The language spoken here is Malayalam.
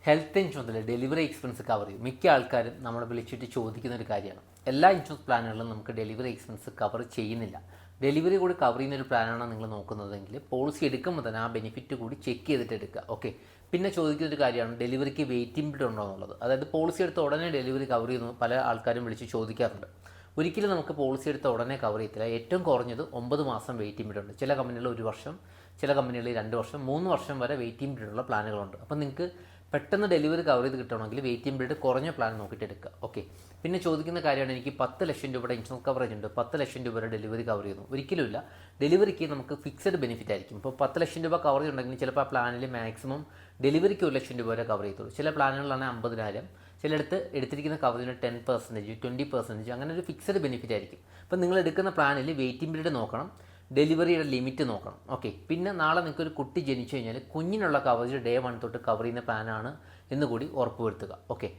ഹെൽത്ത് ഇൻഷുറൻസിൽ ഡെലിവറി എക്സ്പെൻസ് കവർ ചെയ്യും. മിക്ക ആൾക്കാരും നമ്മളെ വിളിച്ചിട്ട് ചോദിക്കുന്ന ഒരു കാര്യമാണ്. എല്ലാ ഇൻഷുറൻസ് പ്ലാനുകളിലും നമുക്ക് ഡെലിവറി എക്സ്പെൻസ് കവർ ചെയ്യുന്നില്ല. ഡെലിവറി കൂടി കവർ ചെയ്യുന്ന ഒരു പ്ലാനാണ് നിങ്ങൾ നോക്കുന്നതെങ്കിൽ പോളിസി എടുക്കുമ്പോൾ തന്നെ ആ ബെനിഫിറ്റ് കൂടി ചെക്ക് ചെയ്തിട്ട് എടുക്കുക. ഓക്കെ. പിന്നെ ചോദിക്കുന്ന ഒരു കാര്യമാണ് ഡെലിവറിക്ക് വെയിറ്റിംഗ് പീരീഡ് ഉണ്ടോ എന്നുള്ളത്. അതായത് പോളിസി എടുത്ത ഉടനെ ഡെലിവറി കവർ ചെയ്യുന്നു പല ആൾക്കാരും വിളിച്ച് ചോദിക്കാറുണ്ട്. ഒരിക്കലും നമുക്ക് പോളിസി എടുത്ത ഉടനെ കവർ ചെയ്യത്തില്ല. ഏറ്റവും കുറഞ്ഞത് 9 മാസം വെയിറ്റിംഗ് പീരീഡ് ഉണ്ട്. ചില കമ്പനികളിൽ 1 വർഷം, ചില കമ്പനികളിൽ 2 വർഷം, 3 വർഷം വരെ വെയിറ്റിംഗ് പീരീഡുള്ള പ്ലാനുകളുണ്ട്. അപ്പം നിങ്ങൾക്ക് പെട്ടെന്ന് ഡെലിവറി കവർ ചെയ്ത് കിട്ടണമെങ്കിൽ വെയിറ്റിംഗ് പീരീഡ് കുറഞ്ഞ പ്ലാൻ നോക്കിയിട്ട് എടുക്കുക. ഓക്കെ. പിന്നെ ചോദിക്കുന്ന കാര്യമാണ് എനിക്ക് 10 ലക്ഷം രൂപയുടെ ഇൻഷുറൻസ് കവറേജ് ഉണ്ട്, 10 ലക്ഷം രൂപയുടെ ഡെലിവറി കവർ ചെയ്യുന്നു. ഒരിക്കലുമില്ല. ഡെലിവറിക്ക് നമുക്ക് ഫിക്സഡ് ബെനിഫിറ്റ് ആയിരിക്കും. ഇപ്പോൾ 10 ലക്ഷം രൂപ കവറേജ് ഉണ്ടെങ്കിൽ ചിലപ്പോൾ ആ പ്ലാനിൽ മാക്സിമം ഡെലിവറിക്ക് 1 ലക്ഷം രൂപ വരെ കവർ ചെയ്തുള്ളൂ. ചില പ്ലാനുകളിലാണ് 50,000, ചിലയിടത്ത് എടുത്തിരിക്കുന്ന കവറേജിന് 10%, 20%, അങ്ങനെ ഒരു ഫിക്സഡ് ബെനിഫിറ്റ് ആയിരിക്കും. അപ്പോൾ നിങ്ങൾ എടുക്കുന്ന പ്ലാനിൽ വെയിറ്റിംഗ് പീരീഡ് നോക്കണം, ഡെലിവറിയുടെ ലിമിറ്റ് നോക്കണം. ഓക്കെ. പിന്നെ നാളെ നിങ്ങൾക്കൊരു കുട്ടി ജനിച്ചു കഴിഞ്ഞാൽ കുഞ്ഞിനുള്ള കവറേജ് ഡേ 1 തൊട്ട് കവർ ചെയ്യുന്ന പ്ലാനാണ് എന്ന് കൂടി ഉറപ്പ് വരുത്തുക. ഓക്കെ.